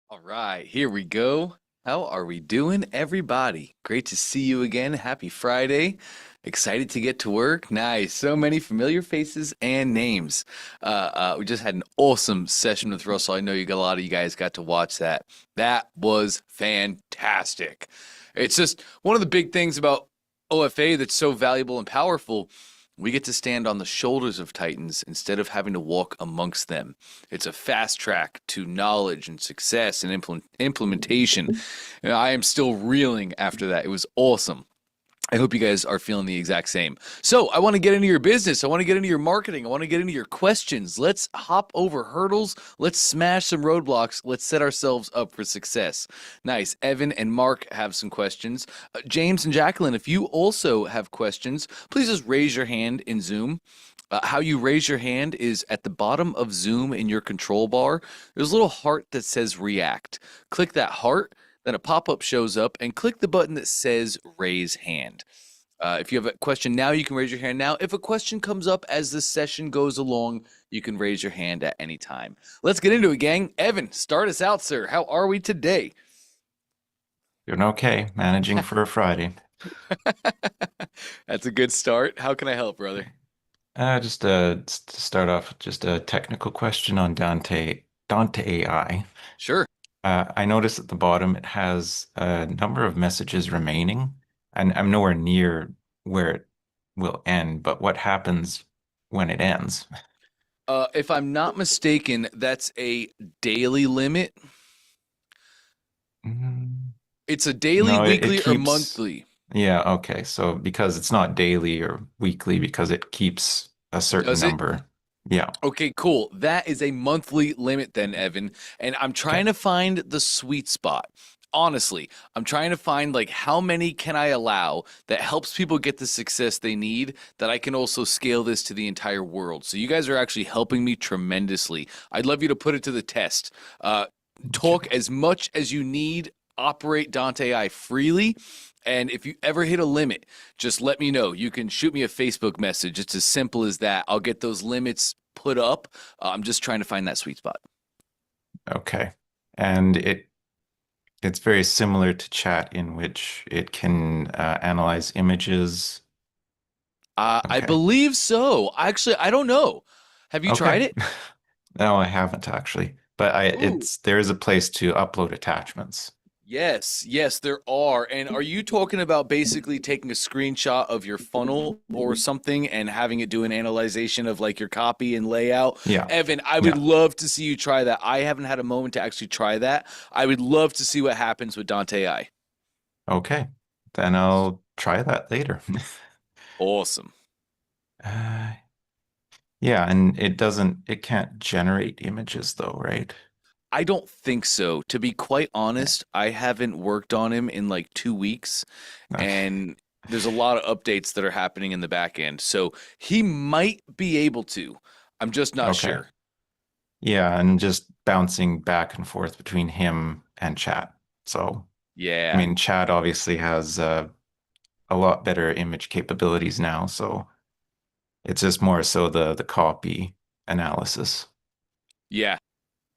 All right, here we go. How are we doing, everybody? Great to see you again. Happy Friday. Excited to get to work. Nice. So many familiar faces and names. We just had an awesome session with Russell. I know a lot of you guys got to watch that. That was fantastic. It's just one of the big things about OFA that's so valuable and powerful. We get to stand on the shoulders of Titans instead of having to walk amongst them. It's a fast track to knowledge and success and implementation. And I am still reeling after that. It was awesome. I hope you guys are feeling the exact same. So I want to get into your business. I want to get into your marketing. I want to get into your questions. Let's hop over hurdles. Let's smash some roadblocks. Let's set ourselves up for success. Nice. Evan and Mark have some questions. James and Jacqueline, if you also have questions, please just raise your hand in Zoom. How you raise your hand is at the bottom of Zoom in your control bar. There's a little heart that says react. Click that heart. Then a pop-up shows up and click the button that says raise hand. If you have a question now, you can raise your hand now. If a question comes up as the session goes along, you can raise your hand at any time. Let's get into it, gang. Evan, start us out, sir. How are we today? Doing okay, managing for a Friday. That's a good start. How can I help, brother? To start off, just a technical question on Dante AI. Sure. I noticed at the bottom it has a number of messages remaining, and I'm nowhere near where it will end, but what happens when it ends? If I'm not mistaken, that's a daily limit. Mm, It's a daily, No, it weekly, or keeps, monthly. yeah, okay. So because it's not daily or weekly, because it keeps a certain Does it? number. Yeah, Okay, cool. That is a monthly limit then, Evan. And I'm okay. trying to find the sweet spot. Honestly, I'm trying to find like how many can I allow that helps people get the success they need that I can also scale this to the entire world. So you guys are actually helping me tremendously. I'd love you to put it to the test. Talk Okay. as much as you need, operate Dante AI freely. And if you ever hit a limit, just let me know. You can shoot me a Facebook message. It's as simple as that. I'll get those limits put up. I'm just trying to find that sweet spot. Okay. And it's very similar to chat in which it can analyze images. I Okay. believe so. Actually, I don't know. Have you tried Okay. it? No, I haven't actually. But Ooh. there is a place to upload attachments. Yes, yes, there are. And are you talking about basically taking a screenshot of your funnel or something and having it do an analyzation of like your copy and layout? Yeah. Evan, I would Yeah. love to see you try that. I haven't had a moment to actually try that. I would love to see what happens with Dante I. Okay. Then I'll try that later. Awesome. Uh, yeah, and it can't generate images though, right? I don't think so. To be quite Okay. honest, I haven't worked on him in like 2 weeks, Okay. and there's a lot of updates that are happening in the back end. So he might be able to. I'm just not Okay. sure. Yeah, and just bouncing back and forth between him and chat. So, I Yeah. mean, chat obviously has a lot better image capabilities now, so it's just more so the copy analysis. Yeah.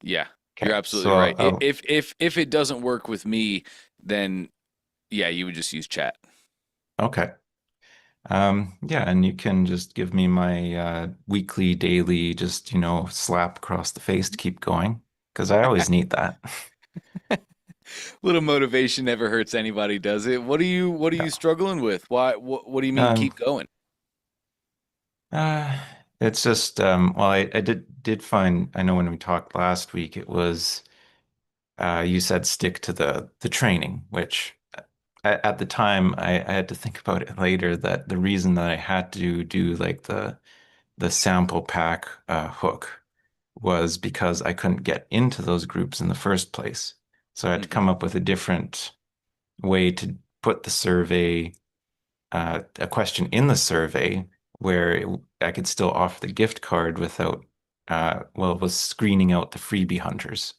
Yeah. You're Okay, absolutely so right. If it doesn't work with me, then yeah, you would just use chat. okay. Yeah, and you can just give me my weekly, daily, just, slap across the face to keep going, because I always need that. Little motivation never hurts anybody, does it? What are you Yeah. struggling with? What do you mean Um, keep going? uh, it's just well, I did find I know when we talked last week, it was you said stick to the training, which at the time I had to think about it later that the reason that I had to do like the sample pack hook was because I couldn't get into those groups in the first place. So I had to Hmm. come up with a different way to put the survey, a question in the survey where I could still offer the gift card without, well, it was screening out the freebie hunters.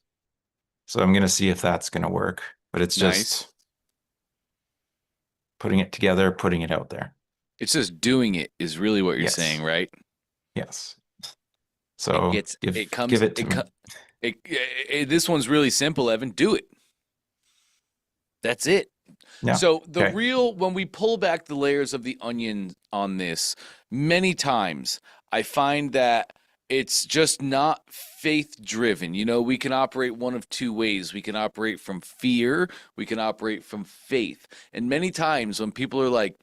So I'm going to see if that's going to work, but it's Nice. just putting it together, putting it out there. It's just doing it is really what you're saying, Yes. right? Yes. It So gets it comes give it to it co- me. This one's really simple, Evan. Do it. That's it. Yeah. So Okay. when we pull back the layers of the onion on this, many times I find that it's just not faith driven. You know, we can operate one of two ways. We can operate from fear, we can operate from faith. And many times when people are like,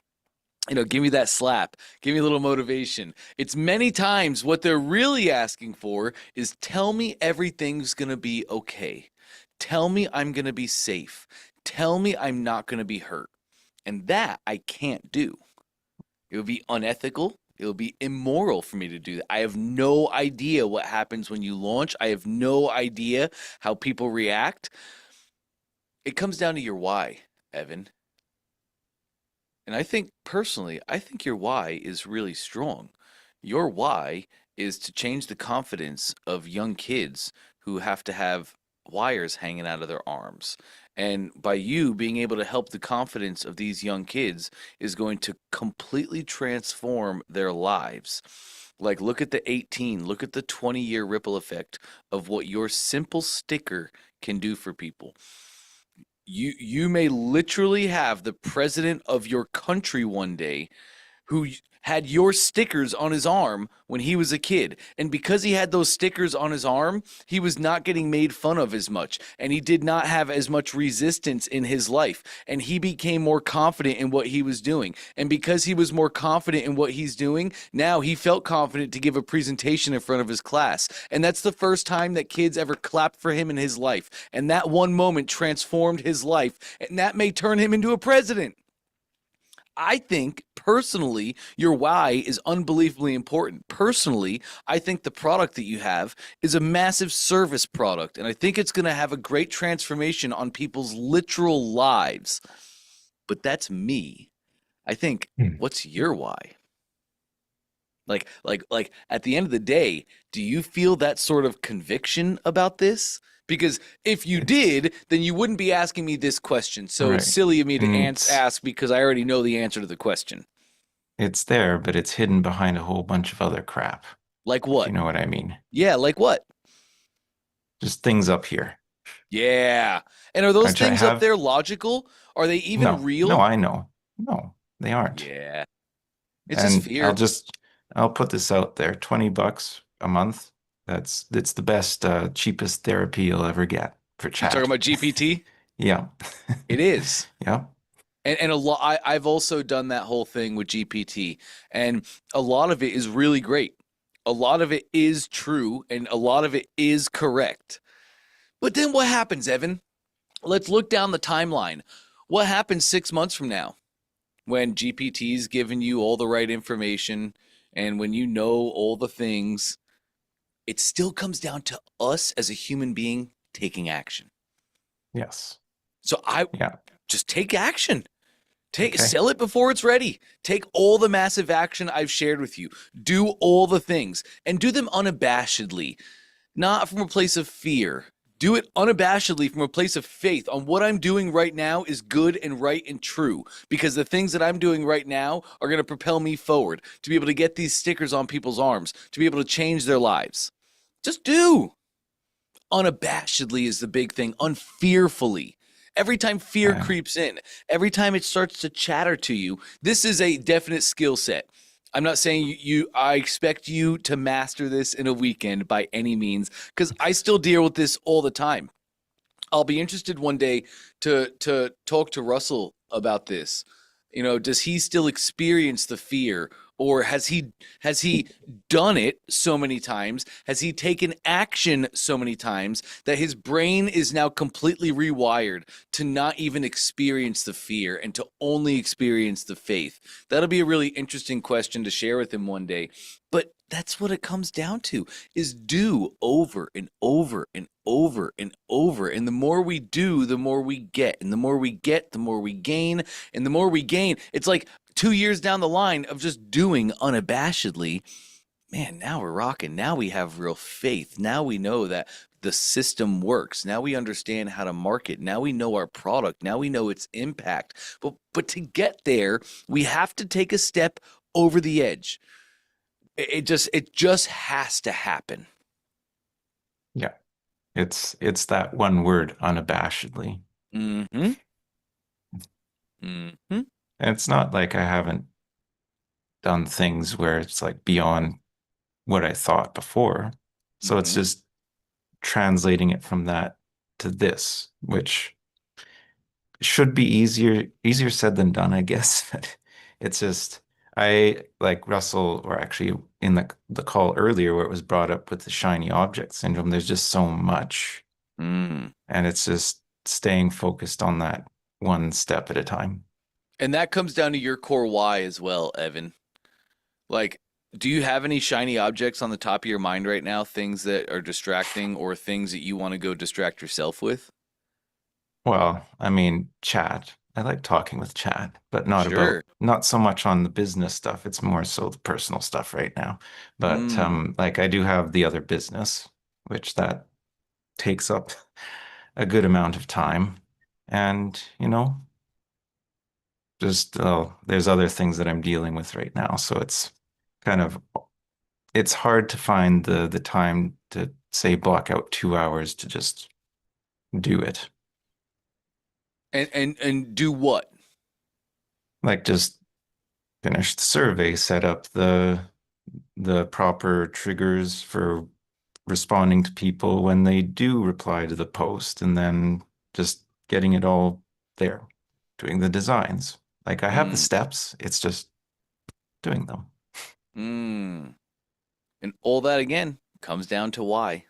give me that slap, give me a little motivation. It's many times what they're really asking for is tell me everything's going to be okay. Tell me I'm going to be safe. Tell me I'm not going to be hurt. And that I can't do. It would be unethical. It would be immoral for me to do that. I have no idea what happens when you launch. I have no idea how people react. It comes down to your why, Evan. And I think personally, I think your why is really strong. Your why is to change the confidence of young kids who have to have wires hanging out of their arms. And by you being able to help the confidence of these young kids is going to completely transform their lives. Like, look at the 18, look at the 20-year ripple effect of what your simple sticker can do for people. You may literally have the president of your country one day who had your stickers on his arm when he was a kid. And because he had those stickers on his arm, he was not getting made fun of as much. And he did not have as much resistance in his life. And he became more confident in what he was doing. And because he was more confident in what he's doing, now he felt confident to give a presentation in front of his class. And that's the first time that kids ever clapped for him in his life. And that one moment transformed his life. And that may turn him into a president. I think personally, your why is unbelievably important. Personally, I think the product that you have is a massive service product, and I think it's going to have a great transformation on people's literal lives. But that's me. I think, Hmm. what's your why? Like at the end of the day, do you feel that sort of conviction about this? Because if you It's did, then you wouldn't be asking me this question. So it's right. silly of me to It's ask because I already know the answer to the question. it's there, but it's hidden behind a whole bunch of other crap, Like if you what? know what I mean. Yeah, like what? Just things up here, Yeah. And are those which I things up have. there logical? Are they even No, no, real? I know. No, they aren't. Yeah. It's just And fear. I'll put this out there, $20 a month. That's the best, cheapest therapy you'll ever get for You talking chat. about GPT? Yeah. It is. Yeah. And a lot I've also done that whole thing with GPT, and a lot of it is really great. A lot of it is true and a lot of it is correct. But then what happens, Evan? Let's look down the timeline. What happens 6 months from now when GPT's given you all the right information and when you know all the things? It still comes down to us as a human being taking action. Yes. So I Yeah. just take action. Okay. Sell it before it's ready. Take all the massive action I've shared with you. Do all the things and do them unabashedly, not from a place of fear. Do it unabashedly from a place of faith on what I'm doing right now is good and right and true because the things that I'm doing right now are going to propel me forward to be able to get these stickers on people's arms, to be able to change their lives. Just do. Unabashedly is the big thing, unfearfully. Every time fear Uh, creeps in, every time it starts to chatter to you, this is a definite skill set. I'm not saying I expect you to master this in a weekend by any means, because I still deal with this all the time. I'll be interested one day to talk to Russell about this. Does he still experience the fear, or has he done it so many times? Has he taken action so many times that his brain is now completely rewired to not even experience the fear and to only experience the faith? That'll be a really interesting question to share with him one day. But that's what it comes down to is do over and over and over and over. And the more we do, the more we get. And the more we get, the more we gain. And the more we gain, it's like 2 years down the line of just doing unabashedly. Man, now we're rocking. Now we have real faith. Now we know that the system works. Now we understand how to market. Now we know our product. Now we know its impact. But to get there, we have to take a step over the edge. It just has to happen. yeah. It's that one word, unabashedly. Mm-hmm. Mm-hmm. And it's not like I haven't done things where it's like beyond what I thought before. So it's Mm-hmm. just translating it from that to this, which should be easier said than done, I guess. But it's just I like Russell, or actually in the call earlier where it was brought up with the shiny object syndrome, there's just so much. Mm. And it's just staying focused on that one step at a time. And that comes down to your core why as well, Evan. Like, do you have any shiny objects on the top of your mind right now? Things that are distracting or things that you want to go distract yourself with? Well, I mean, chat. I like talking with chat, but Sure. not so much on the business stuff. It's more so the personal stuff right now. But Mm. like I do have the other business, which that takes up a good amount of time. And, just there's other things that I'm dealing with right now. So kind of it's hard to find the time to say block out 2 hours to just do it. And do what? Like just finish the survey, set up the proper triggers for responding to people when they do reply to the post, and then just getting it all there, doing the designs. Like I have the Mm. steps, it's just doing them. Mm. And all that again comes down to why.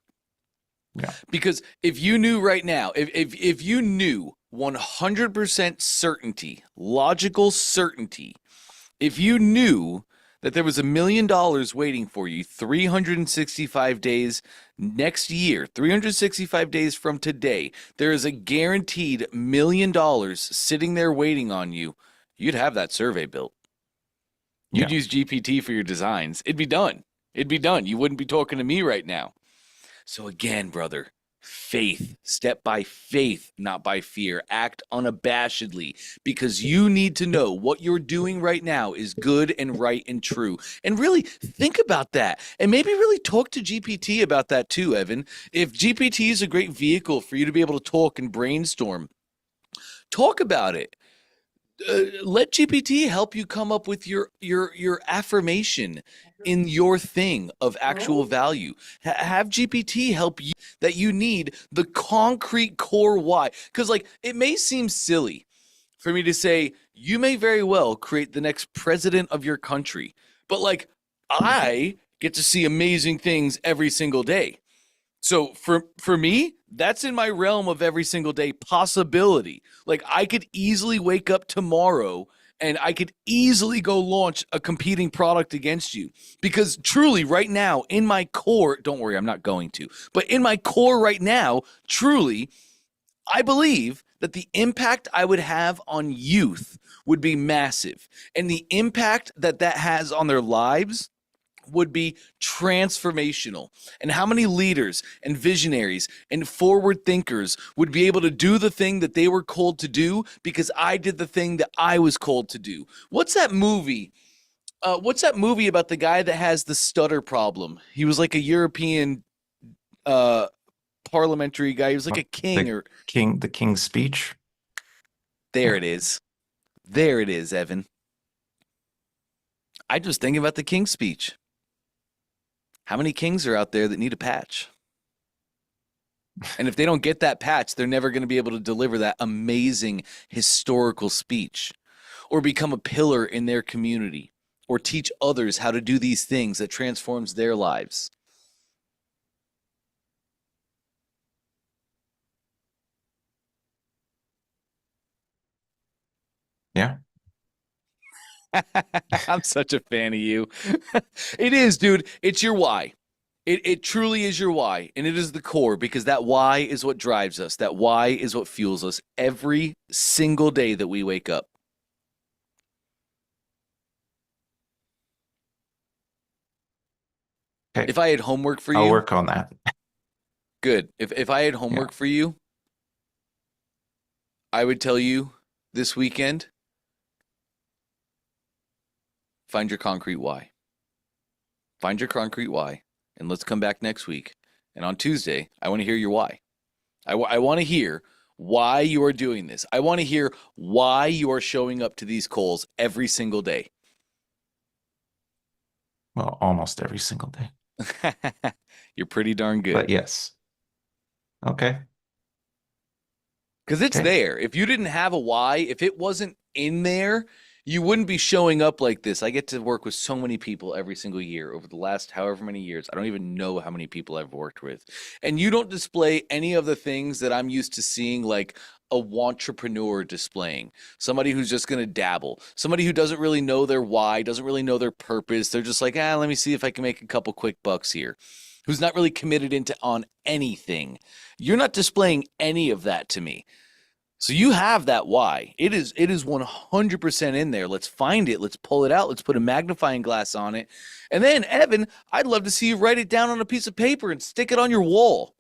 Yeah. Because if you knew right now, if you knew 100% certainty, logical certainty, if you knew that there was $1 million waiting for you 365 days next year, 365 days from today, there is a guaranteed $1 million sitting there waiting on you, you'd have that survey built. You'd Yeah. use GPT for your designs. It'd be done. It'd be done. You wouldn't be talking to me right now. So again, brother, faith, step by faith, not by fear. Act unabashedly because you need to know what you're doing right now is good and right and true. And really think about that. And maybe really talk to GPT about that too, Evan. If GPT is a great vehicle for you to be able to talk and brainstorm, talk about it. Let GPT help you come up with your affirmation in your thing of actual value. Have GPT help you that you need the concrete core why. Because like it may seem silly for me to say you may very well create the next president of your country, but like I get to see amazing things every single day. So for me, that's in my realm of every single day possibility. Like I could easily wake up tomorrow and I could easily go launch a competing product against you. Because truly right now in my core, don't worry, I'm not going to. But in my core right now, truly, I believe that the impact I would have on youth would be massive. And the impact that that has on their lives would be transformational. And how many leaders and visionaries and forward thinkers would be able to do the thing that they were called to do because I did the thing that I was called to do? What's that movie? What's that movie about the guy that has the stutter problem? He was like a European uh, parliamentary guy. He was like a king The or the King's Speech. there Yeah. it is. There it is, Evan. I just thinking about the king's speech. How many kings are out there that need a patch? And if they don't get that patch, they're never going to be able to deliver that amazing historical speech or become a pillar in their community or teach others how to do these things that transforms their lives. Yeah. I'm such a fan of you. It is, dude. It's your why. It truly is your why. And it is the core because that why is what drives us. That why is what fuels us every single day that we wake up. Okay. If I had homework for I'll you, work on that. good. If I had Yeah. homework for you, I would tell you this weekend, find your concrete why. Find your concrete why. And let's come back next week And on Tuesday, I want to hear your why. I want to hear why you are doing this. I want to hear why you are showing up to these calls every single day. Well, almost every single day. You're pretty darn good. But yes. Okay. Because it's Okay. there. If you didn't have a why, if it wasn't in there, you wouldn't be showing up like this. I get to work with so many people every single year over the last however many years. I don't even know how many people I've worked with. And you don't display any of the things that I'm used to seeing, like a entrepreneur displaying. Somebody who's just going to dabble. Somebody who doesn't really know their why, doesn't really know their purpose. They're just like, let me see if I can make a couple quick bucks here. Who's not really committed into on anything. You're not displaying any of that to me. So you have that why. It is 100% in there. Let's find it. Let's pull it out. Let's put a magnifying glass on it. And then, Evan, I'd love to see you write it down on a piece of paper and stick it on your wall.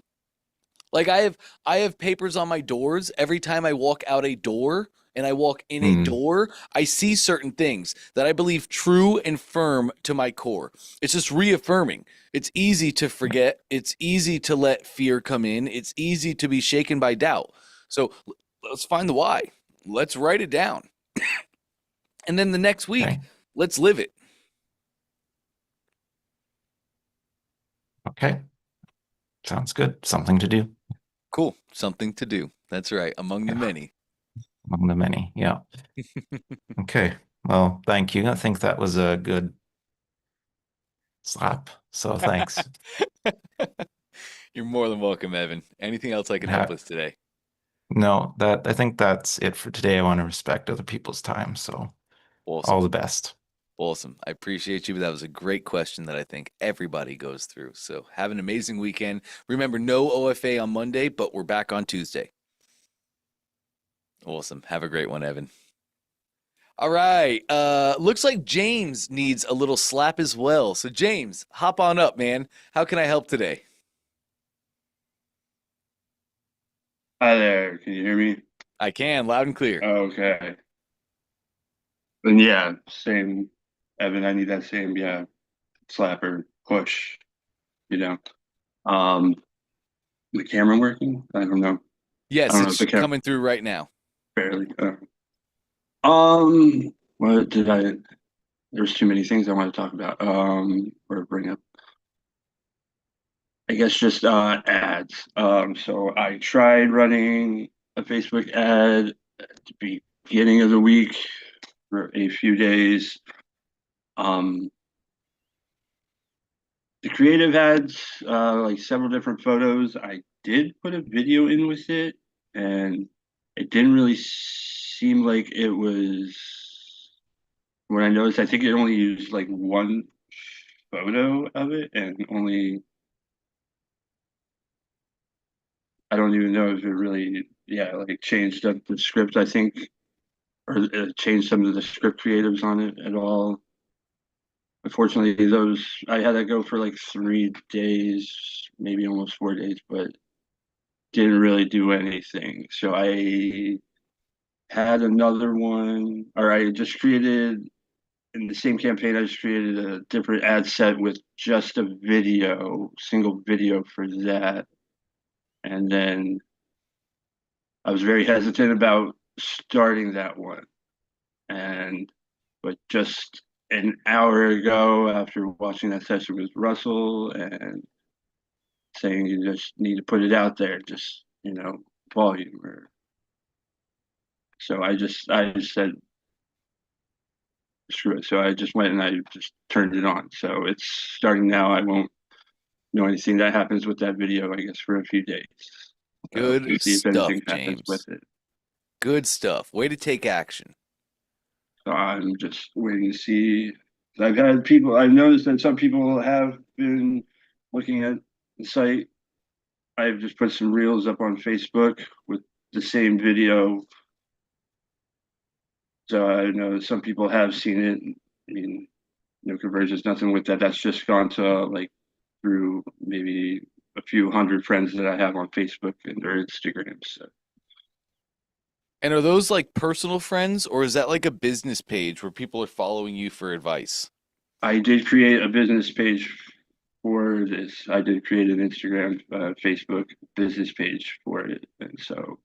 Like I have papers on my doors. Every time I walk out a door and I walk in a Hmm. door, I see certain things that I believe true and firm to my core. It's just reaffirming. It's easy to forget. It's easy to let fear come in. It's easy to be shaken by doubt. So let's find the why. Let's write it down. And then the next week, Okay. let's live it. Okay. Sounds good. Something to do. Cool. Something to do. That's right. Among the Yeah. many. Among the many. Yeah. Okay. Well, thank you. I think that was a good slap. So thanks. You're more than welcome, Evan. Anything else I can help Ha- with today? no, that I think that's it for today. I want to respect other people's time. So all Awesome. the best. Awesome. I appreciate you. That was a great question that I think everybody goes through. So have an amazing weekend. Remember, no OFA on Monday, but we're back on Tuesday. Awesome. Have a great one, Evan. All right. Looks like James needs a little slap as well. So James, hop on up, man. How can I help today? Hi there, can you hear me? I can, loud and clear. Okay. And yeah, same, Evan, I need that same, yeah, slapper push, you know. Um, the camera working? I don't know. I Yes, don't know if it's the camera coming through right now. barely. What did I, there's too many things I want to talk about, or bring up. I guess just ads. So I tried running a Facebook ad at the beginning of the week for a few days. Um, The creative had like several different photos. I did put a video in with it, and it didn't really seem like it was. When I noticed, I think it only used like one photo of it, and only I don't even know if it really, yeah, like changed up the script. I think, or changed some of the script creatives on it at all. Unfortunately, those I had to go for like 3 days, maybe almost 4 days, but didn't really do anything. So I had another one, or I just created in the same campaign, I just created a different ad set with just a video, single video for that. And then I was very hesitant about starting that one. But just an hour ago, after watching that session with Russell and saying you just need to put it out there, just, volume or so I just said screw it. So I just went and I just turned it on. So it's starting now. I won't know anything that happens with that video, I guess, for a few days. So Good we'll see if anything stuff, happens with James. it. Good stuff. Way to take action. So I'm just waiting to see. I've noticed that some people have been looking at the site. I've just put some reels up on Facebook with the same video. So I know some people have seen it. I mean, no conversions, nothing with that. That's just gone to like through maybe a few hundred friends that I have on Facebook and their Instagrams. So And are those like personal friends, or is that like a business page where people are following you for advice? I did create a business page for this, I did create an Instagram, Facebook business page for it, and so,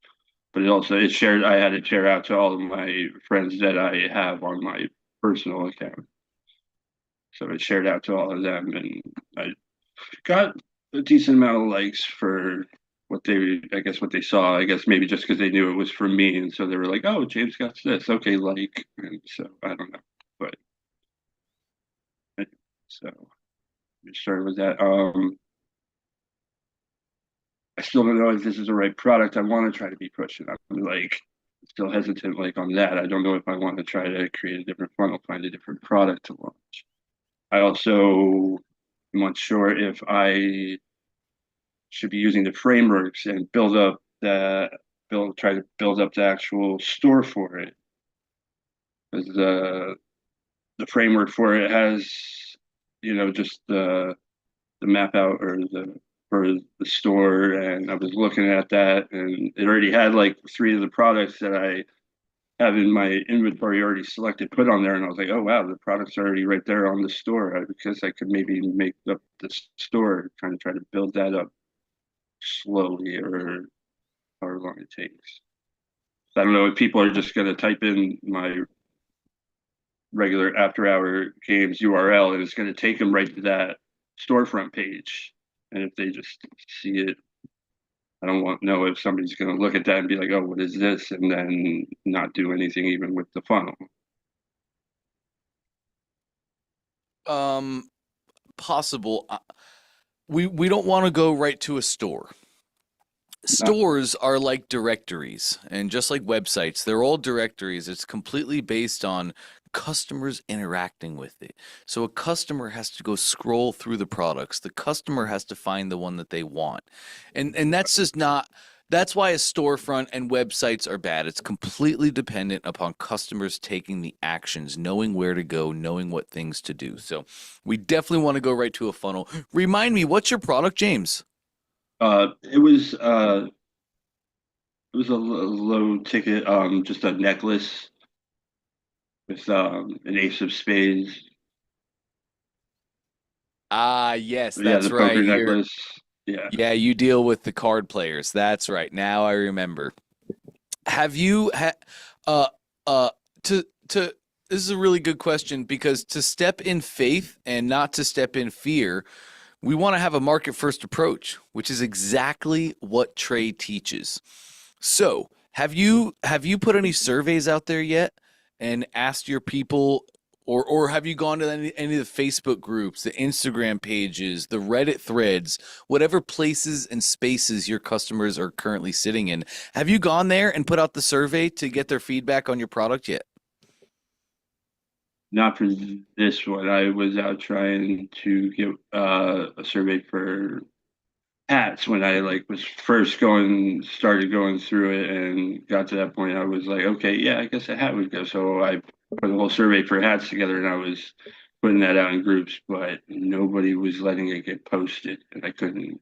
but it shared. I had it share out to all of my friends that I have on my personal account, so it shared out to all of them, and I got a decent amount of likes for I guess what they saw. I guess maybe just because they knew it was from me, and so they were like, "Oh, James got this. Okay, like." And so I don't know, but so we started with that. I still don't know if this is the right product I want to try to be pushing. I'm like still hesitant like on that. I don't know if I want to try to create a different funnel, find a different product to launch. I also am unsure if I should be using the frameworks and try to build up the actual store for it. Because the framework for it has, just the map out or the for the store, and I was looking at that, and it already had like three of the products that I have in my inventory already selected, put on there, and I was like, oh wow, the products are already right there on the store. Because I could maybe make up the store, try to build that up slowly or however long it takes. I don't know if people are just going to type in my regular after hour games URL and it's going to take them right to that storefront page. And if they just see it, I don't want to know if somebody's going to look at that and be like, oh, what is this? And then not do anything even with the funnel. Possible. We don't want to go right to a store. Not, Stores are like directories, and just like websites, they're all directories. It's completely based on customers interacting with it. So a customer has to go scroll through the products. The customer has to find the one that they want. And that's just not that's why a storefront and websites are bad. It's completely dependent upon customers taking the actions, knowing where to go, knowing what things to do. So we definitely want to go right to a funnel. Remind me, what's your product, James? uh, it was uh, it was a low ticket, just a necklace with an ace of spades. Ah, yes, Yeah, that's the poker right. necklace. Yeah. Yeah, you deal with the card players. That's right. Now I remember. Have you uh uh to this is a really good question because to step in faith and not to step in fear, we want to have a market first approach, which is exactly what Trey teaches. So, have you put any surveys out there yet and asked your people, or have you gone to any of the Facebook groups, the Instagram pages, the Reddit threads, whatever places and spaces your customers are currently sitting in? Have you gone there and put out the survey to get their feedback on your product yet? Not for this one. I was out trying to get a survey for hats when I like was first started going through it and got to that point. I was like, okay, yeah, I guess a hat would go. So I put a whole survey for hats together, and I was putting that out in groups, but nobody was letting it get posted, and I couldn't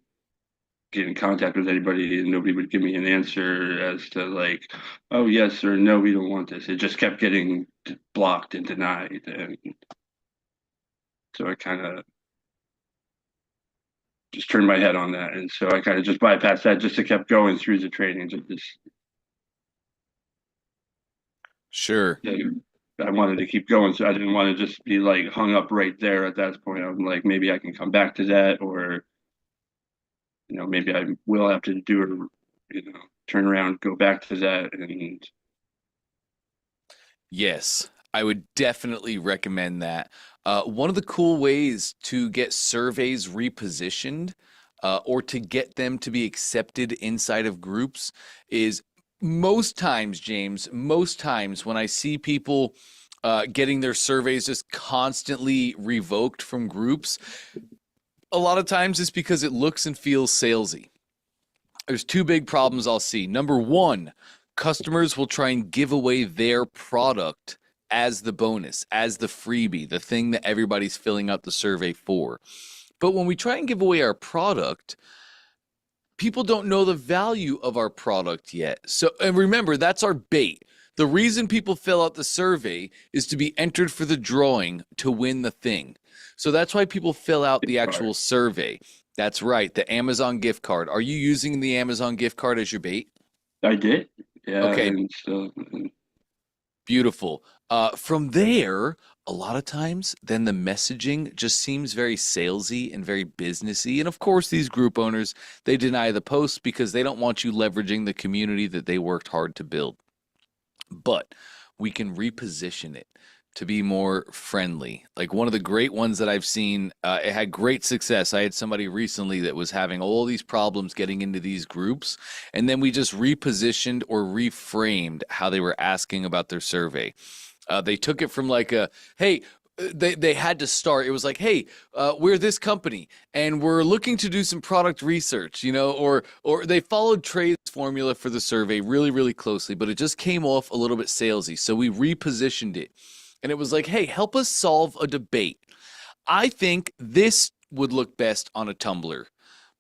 get in contact with anybody, and nobody would give me an answer as to like, oh yes or no, we don't want this. It just kept getting blocked and denied, and so I kind of just turned my head on that, and so I kind of just bypassed that. Just to kept going through the trainings of this. Sure. I wanted to keep going, so I didn't want to just be like hung up right there at that point. I'm like, maybe I can come back to that, or maybe I will have to do it, turn around, go back to that, and Yes, I would definitely recommend that. One of the cool ways to get surveys repositioned or to get them to be accepted inside of groups is most times, James, most times when I see people getting their surveys just constantly revoked from groups, a lot of times it's because it looks and feels salesy. There's two big problems I'll see. Number one, customers will try and give away their product as the bonus, as the freebie, the thing that everybody's filling out the survey for. But when we try and give away our product, people don't know the value of our product yet. So, and remember, that's our bait. The reason people fill out the survey is to be entered for the drawing to win the thing. So that's why people fill out the actual survey. That's right, the Amazon gift card. Are you using the Amazon gift card as your bait? I did. Yeah, Okay, and so beautiful. From there, a lot of times, then the messaging just seems very salesy and very businessy. And of course, these group owners, they deny the post because they don't want you leveraging the community that they worked hard to build. But we can reposition it to be more friendly. Like one of the great ones that I've seen, it had great success. I had somebody recently that was having all these problems getting into these groups, and then we just repositioned or reframed how they were asking about their survey. They took it from like a, hey, they had to start. It was like, hey, we're this company and we're looking to do some product research, or they followed Trey's formula for the survey really, really closely, but it just came off a little bit salesy. So we repositioned it. And it was like, hey, help us solve a debate. I think this would look best on a Tumblr,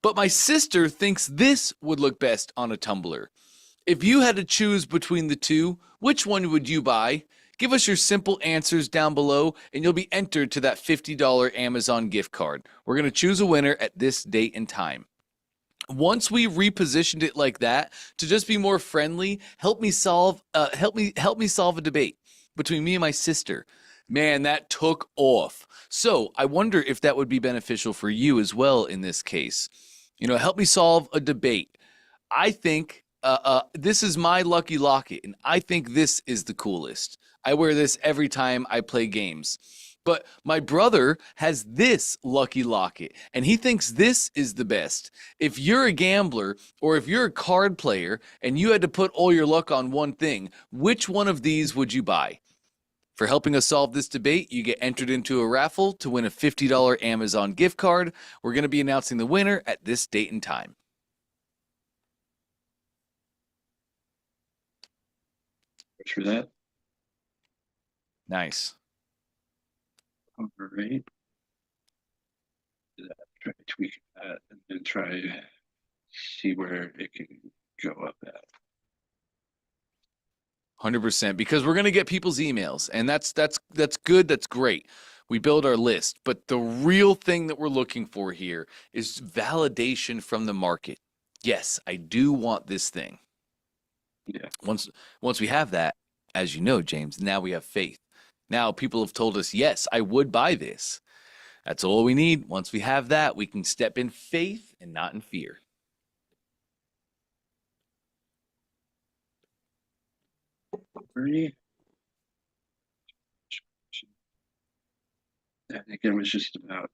but my sister thinks this would look best on a Tumblr. If you had to choose between the two, which one would you buy? Give us your simple answers down below, and you'll be entered to that $50 Amazon gift card. We're going to choose a winner at this date and time. Once we repositioned it like that to just be more friendly, help me solve a debate between me and my sister. Man, that took off. So I wonder if that would be beneficial for you as well in this case. Help me solve a debate. I think this is my lucky locket, and I think this is the coolest. I wear this every time I play games. But my brother has this lucky locket, and he thinks this is the best. If you're a gambler or if you're a card player and you had to put all your luck on one thing, which one of these would you buy? For helping us solve this debate, you get entered into a raffle to win a $50 Amazon gift card. We're going to be announcing the winner at this date and time. for that. Nice. All right. Try to tweak that and then try to see where it can go up at. 100%, because we're going to get people's emails, and that's good, that's great. We build our list, but the real thing that we're looking for here is validation from the market. Yes, I do want this thing. Yeah. Once we have that, as you know, James, now we have faith. Now people have told us, yes, I would buy this. That's all we need. Once we have that, we can step in faith and not in fear. Ready? That again was just about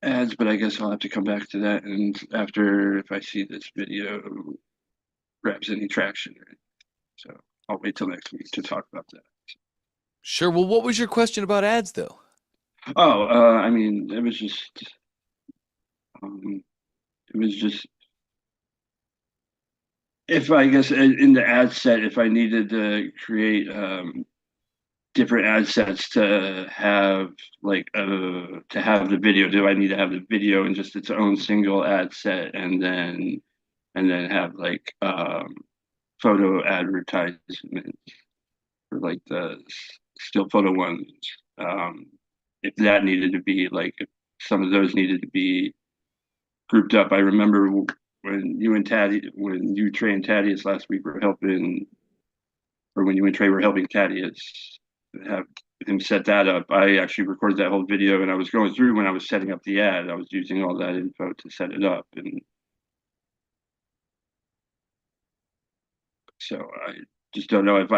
ads, but I guess I'll have to come back to that and after if I see this video grabs any traction. So I'll wait till next week to talk about that. Sure. Well, what was your question about ads, though? Oh, I mean, it was just if I guess in the ad set, if I needed to create different ad sets to have to have the video, do I need to have the video in just its own single ad set and then have like photo advertisements for like the still photo ones? If that needed to be like if some of those needed to be grouped up. I remember when you, Trey, and Thaddeus last week were helping, or when you and Trey were helping Thaddeus have him set that up. I actually recorded that whole video, and I was going through when I was setting up the ad. I was using all that info to set it up, and so I just don't know if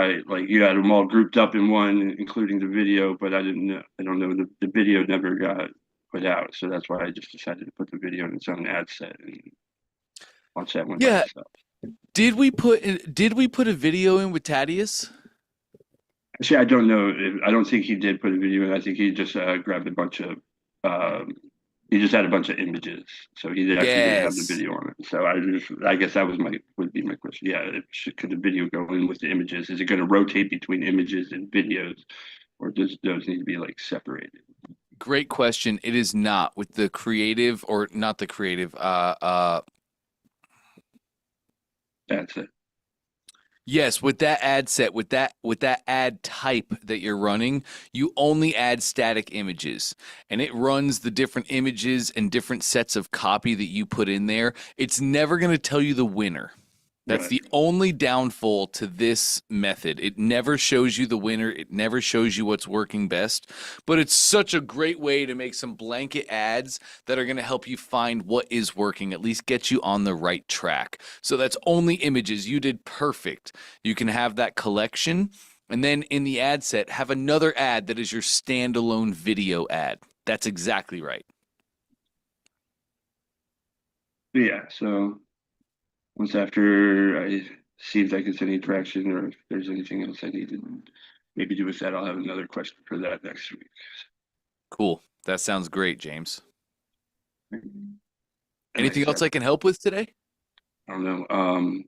you had them all grouped up in one, including the video, but I don't know, the video never got put out, so that's why I just decided to put the video in its own ad set and launch that one by Yeah. itself. Did we put a video in with Thaddeus? Actually, I don't know. I don't think he did put a video in. I think he just grabbed a bunch of. He just had a bunch of images, so he actually didn't have the video on it. So I guess that would be my question. Yeah, could the video go in with the images? Is it going to rotate between images and videos, or does those need to be like separated? Great question. It is not with the creative or not the creative. That's it. Yes, with that ad set, with that ad type that you're running, you only add static images and it runs the different images and different sets of copy that you put in there. It's never going to tell you the winner. That's Right. the only downfall to this method. It never shows you the winner. It never shows you what's working best. But it's such a great way to make some blanket ads that are going to help you find what is working, at least get you on the right track. So that's only images. You did perfect. You can have that collection. And then in the ad set, have another ad that is your standalone video ad. That's exactly right. But yeah, so once after I see if that gets any traction or if there's anything else I need to maybe do with that, I'll have another question for that next week. Cool. That sounds great, James. And Anything else I can help with today? I don't know.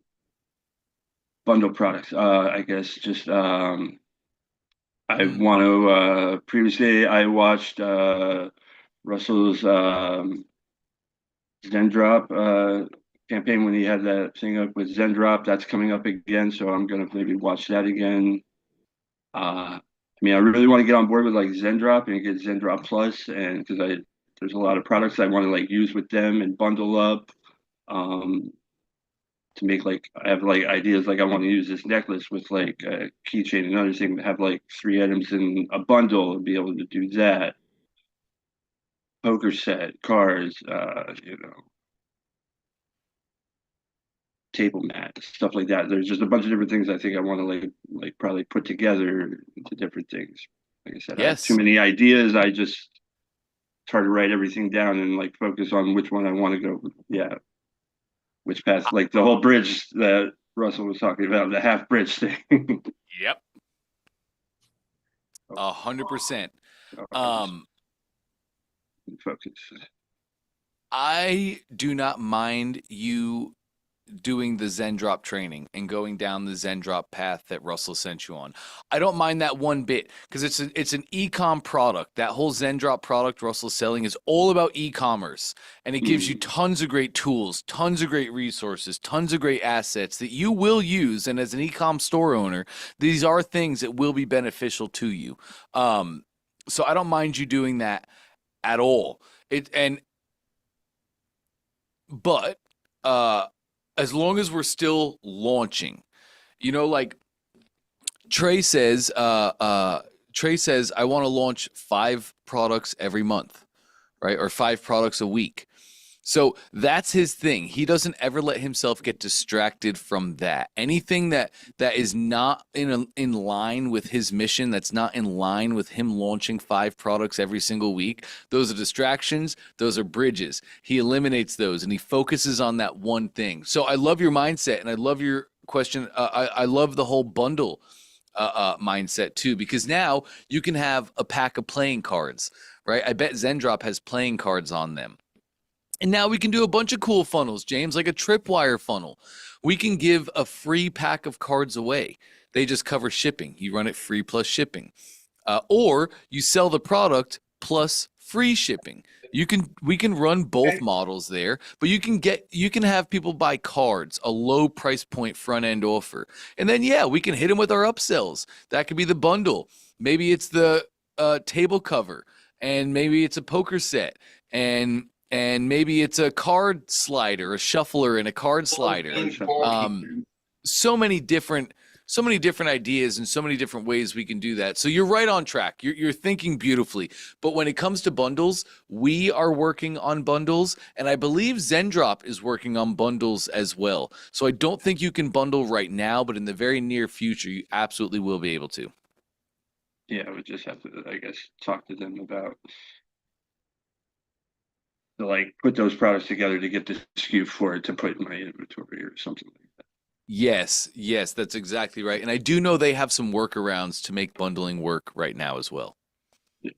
Bundle products. I guess just I want to previously I watched Russell's Zendrop campaign when he had that thing up with Zendrop. That's coming up again, so I'm gonna maybe watch that again. I mean, I really want to get on board with like Zendrop and get Zendrop Plus, and because I there's a lot of products I want to like use with them and bundle up. Um, to make like I have like ideas like I want to use this necklace with like a keychain and other thing, have like 3 items in a bundle and be able to do that. Poker set, cards, table mat, stuff like that. There's just a bunch of different things I think I want to like probably put together into different things. Like I said, I have too Yes. many ideas. I just try to write everything down and like focus on which one I want to go with. Yeah, which path, like the whole bridge that Russell was talking about, the half bridge thing. Yep. 100%. Just focus. I do not mind you doing the Zen drop training and going down the Zen drop path that Russell sent you on. I don't mind that one bit because it's an e-com product. That whole Zen drop product Russell's selling is all about e-commerce, and it gives you tons of great tools, tons of great resources, tons of great assets that you will use. And as an e-com store owner, these are things that will be beneficial to you. So I don't mind you doing that at all. But as long as we're still launching, like Trey says, I want to launch 5 products every month, right? Or 5 products a week. So that's his thing. He doesn't ever let himself get distracted from that. Anything that is not in line with his mission, that's not in line with him launching 5 products every single week, those are distractions, those are bridges. He eliminates those and he focuses on that one thing. So I love your mindset and I love your question. I love the whole bundle mindset too, because now you can have a pack of playing cards, right? I bet Zendrop has playing cards on them. And now we can do a bunch of cool funnels, James, like a tripwire funnel. We can give a free pack of cards away. They just cover shipping. You run it free plus shipping. Or you sell the product plus free shipping. We can run both models there, but you can have people buy cards, a low price point front end offer. And then we can hit them with our upsells. That could be the bundle. Maybe it's the table cover, and maybe it's a poker set, and maybe it's a card slider, a shuffler and a card slider. So many different ideas and so many different ways we can do that. So you're right on track. You're thinking beautifully. But when it comes to bundles, we are working on bundles, and I believe Zendrop is working on bundles as well. So I don't think you can bundle right now, but in the very near future, you absolutely will be able to. Yeah, I would just have to, I guess, talk to them about to like put those products together to get the SKU for it to put in my inventory or something like that. Yes, that's exactly right. And I do know they have some workarounds to make bundling work right now as well. Yeah.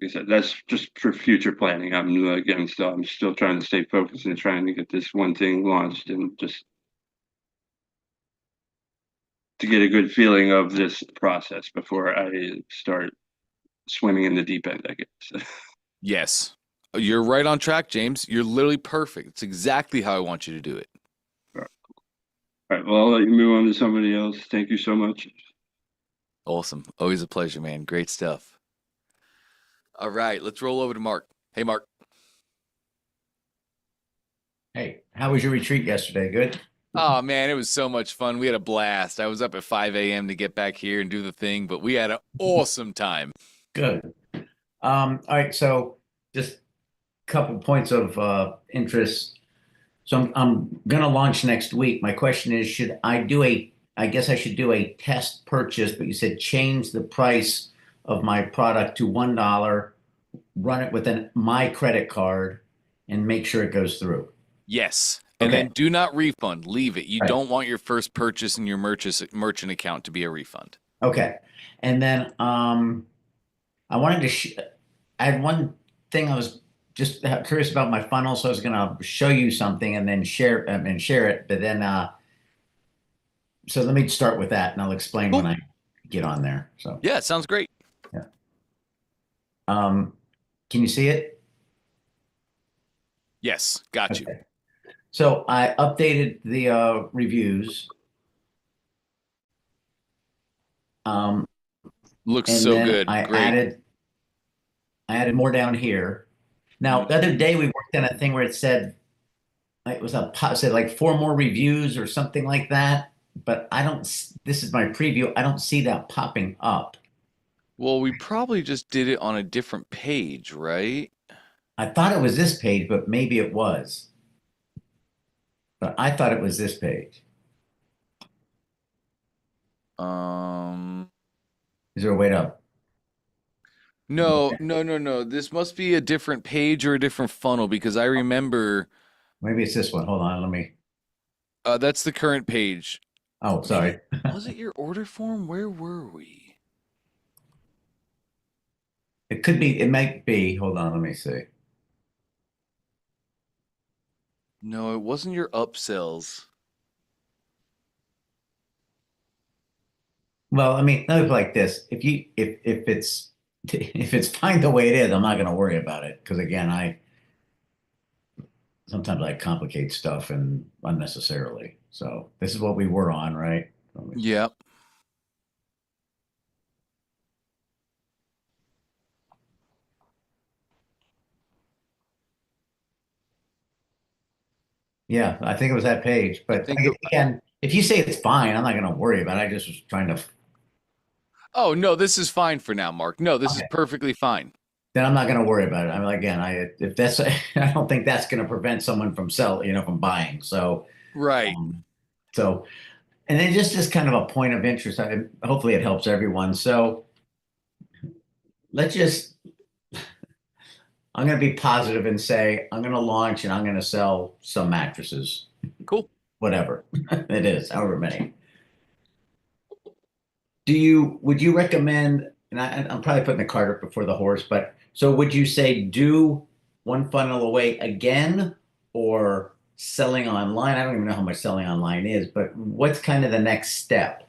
Like I said, that's just for future planning. I'm still trying to stay focused and trying to get this one thing launched and just to get a good feeling of this process before I start swimming in the deep end, I guess. Yes. You're right on track, James. You're literally perfect. It's exactly how I want you to do it. All right. Well, I'll let you move on to somebody else. Thank you so much. Awesome. Always a pleasure, man. Great stuff. All right, let's roll over to Mark. Hey, Mark. Hey, how was your retreat yesterday? Good? Oh, man, it was so much fun. We had a blast. I was up at 5 a.m. to get back here and do the thing, but we had an awesome time. Good. All right, so just a couple points of interest. So I'm gonna launch next week. My question is, should I do I guess I should do a test purchase, but you said change the price of my product to $1, run it with my credit card, and make sure it goes through. Yes. And Okay. then do not refund. Leave it. You Right. don't want your first purchase in your merchant account to be a refund. Okay. And then I wanted to I had one thing I was just curious about my funnel, so I was gonna show you something and then share it. But then so let me start with that and I'll explain when Cool. I get on there. So Yeah, it sounds great. yeah. Can you see it? Yes, got you. Okay. So I updated the reviews. Looks And so then good. Great. I added more down here. Now, the other day we worked on a thing where it said it was said like 4 more reviews or something like that. But I don't. This is my preview. I don't see that popping up. Well, we probably just did it on a different page, right? I thought it was this page, but maybe it was. But I thought it was this page. Um, Is there a way to? no, no, no, no. This must be a different page or a different funnel because I remember Maybe it's this one. Hold on. Let me. that's the current page. Oh, Maybe sorry. was it your order form? Where were we? It could be. It might be. Hold on. Let me see. No, it wasn't your upsells. Well, I mean, look like this. If it's if it's fine the way it is, I'm not going to worry about it because again, I sometimes I complicate stuff and unnecessarily. So this is what we were on, right? Yep. Yeah, I think it was that page. I But think it, again, if you say it's fine, I'm not going to worry about it. I just was trying to. oh no, this is fine for now, Mark. No, this is Okay. perfectly fine. Then I'm not going to worry about it. I mean, again, if that's I don't think that's going to prevent someone from from buying. So Right. um, so and then just kind of a point of interest. Hopefully, it helps everyone. So let's just. I'm going to be positive and say I'm going to launch and I'm going to sell some mattresses, Cool. whatever it is, however many. Would you recommend, and I'm probably putting the cart up before the horse, but so would you say do one funnel away again or selling online? I don't even know how much selling online is, but what's kind of the next step?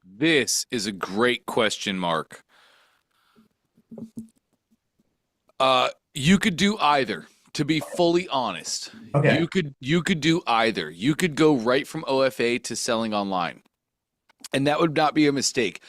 This is a great question, Mark. You could do either, to be fully honest. Okay. You could do either. You could go right from OFA to selling online. And that would not be a mistake.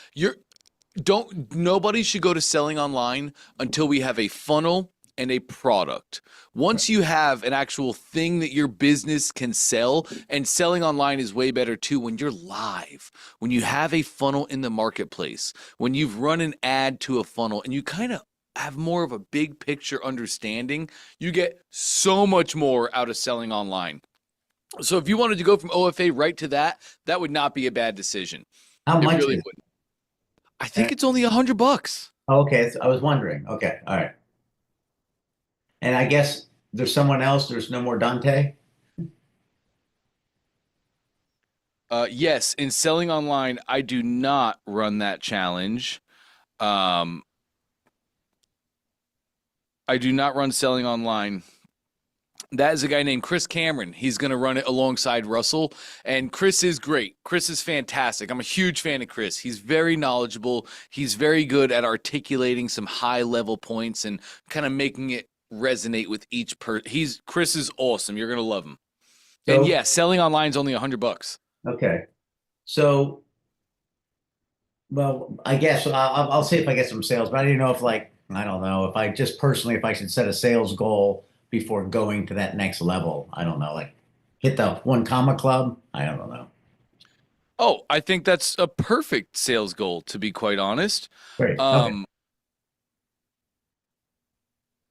Nobody should go to selling online until we have a funnel and a product. Once you have an actual thing that your business can sell, and selling online is way better too when you're live, when you have a funnel in the marketplace, when you've run an ad to a funnel and you kind of have more of a big picture understanding, you get so much more out of selling online. So if you wanted to go from OFA right to that, that would not be a bad decision. How It much really is wouldn't. I think it's only $100. okay, I was wondering. Okay, all right. And I guess there's someone else, there's no more Dante? Yes, in selling online, I do not run that challenge. Um, I do not run selling online. That is a guy named Chris Cameron. He's going to run it alongside Russell. And Chris is great. Chris is fantastic. I'm a huge fan of Chris. He's very knowledgeable. He's very good at articulating some high level points and kind of making it resonate with each person. Chris is awesome. You're going to love him. So, And yeah, selling online is only $100. okay. So, well, I guess I'll see if I get some sales, but I didn't know if like, I don't know if I just personally, if I should set a sales goal before going to that next level. I don't know, like hit the 1 comma club. I don't know. Oh, I think that's a perfect sales goal, to be quite honest. Great. Okay.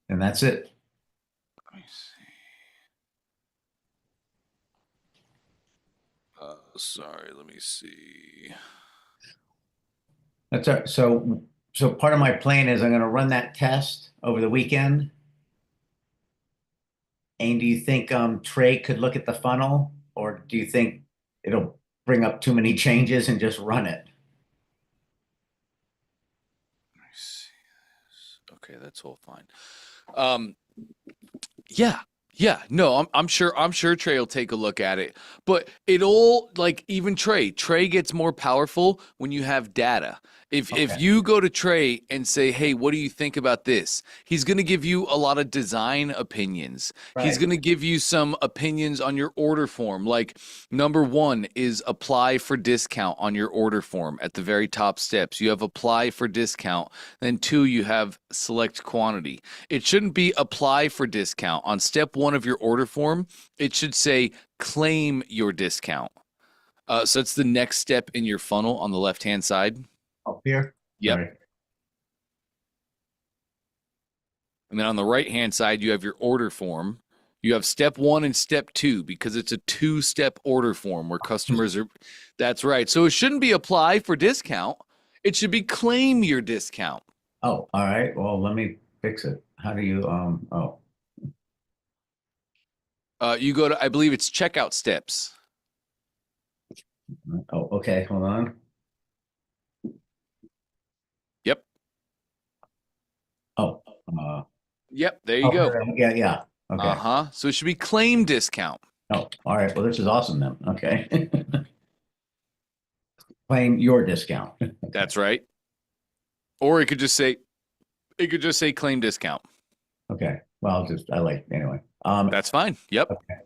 And that's it. Let me see. Sorry, let me see. That's it. So part of my plan is I'm going to run that test over the weekend. And do you think Trey could look at the funnel, or do you think it'll bring up too many changes and just run it? Let me see this. Okay, that's all fine. Yeah, no, I'm sure Trey will take a look at it. But it all, like, even Trey gets more powerful when you have data. If you go to Trey and say, hey, what do you think about this? He's going to give you a lot of design opinions. He's Right. going to give you some opinions on your order form. Like, number 1 is apply for discount on your order form at the very top steps. You have apply for discount. Then 2, you have select quantity. It shouldn't be apply for discount. On step 1 of your order form, it should say claim your discount. So it's the next step in your funnel on the left-hand side. Up here? Yep. All right. And then on the right-hand side, you have your order form. You have step 1 and step 2 because it's a 2-step order form where customers are. That's right. So it shouldn't be apply for discount. It should be claim your discount. Oh, all right. Well, let me fix it. How do you, You go to, I believe it's checkout steps. okay. Hold on. Yep. Oh, Yep. There you go. yeah. Okay. Uh-huh. So it should be claim discount. Oh, all right. Well, this is awesome then. Okay. Claim your discount. That's right. Or it could just say claim discount. Okay. Well, anyway. That's fine. Yep. Okay.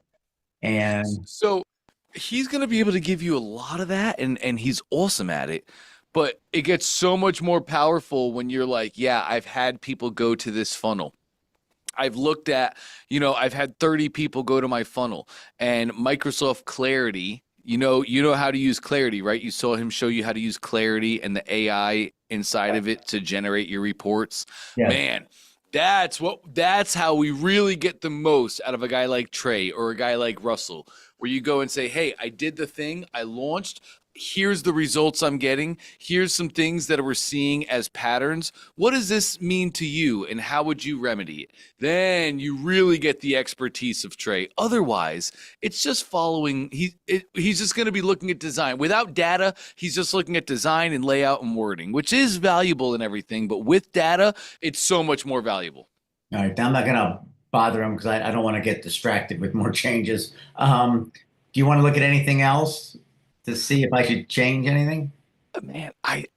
And So he's going to be able to give you a lot of that, and he's awesome at it. But it gets so much more powerful when you're like, yeah, I've had people go to this funnel. I've looked at, I've had 30 people go to my funnel, and Microsoft Clarity, you know how to use Clarity, right? You saw him show you how to use Clarity and the AI inside of it to generate your reports. yes. Man, that's how we really get the most out of a guy like Trey or a guy like Russell, where you go and say, hey, I did the thing, I launched, here's the results I'm getting, here's some things that we're seeing as patterns. What does this mean to you, and how would you remedy it? Then you really get the expertise of Trey. Otherwise, it's just following. He's just going to be looking at design. Without data, he's just looking at design and layout and wording, which is valuable and everything. But with data, it's so much more valuable. All right. I'm not going to bother him because I don't want to get distracted with more changes. Do you want to look at anything else to see if I should change anything? Man, I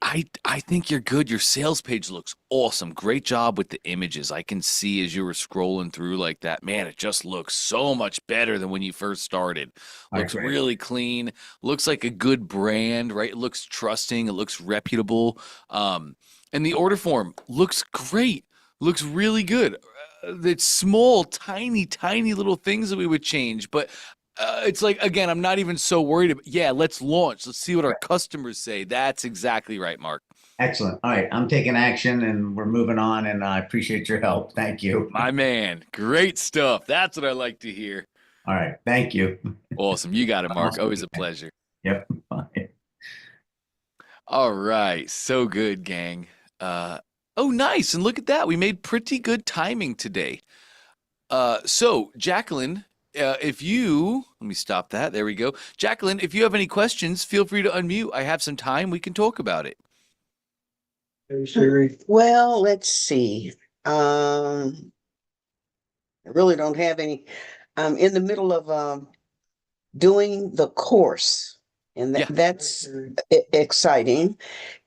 think you're good. Your sales page looks awesome. Great job with the images. I can see as you were scrolling through like that. Man, it just looks so much better than when you first started. Looks really clean. Looks like a good brand, right? It looks trusting. It looks reputable. And the order form looks great. Looks really good. It's small, tiny, tiny little things that we would change, but it's like, again, I'm not even so worried about, yeah, let's launch. Let's see what our customers say. That's exactly right, Mark. Excellent. All right. I'm taking action and we're moving on, and I appreciate your help. Thank you. My man, great stuff. That's what I like to hear. All right. Thank you. Awesome. You got it, Mark. Awesome. Always a pleasure. Yep. Bye. All right. So good, gang. Oh, nice. And look at that. We made pretty good timing today. So Jacqueline, let me stop that. There we go. Jacqueline, if you have any questions, feel free to unmute. I have some time. We can talk about it. Well, let's see. I really don't have any. I'm in the middle of doing the course, and Yeah. that's exciting.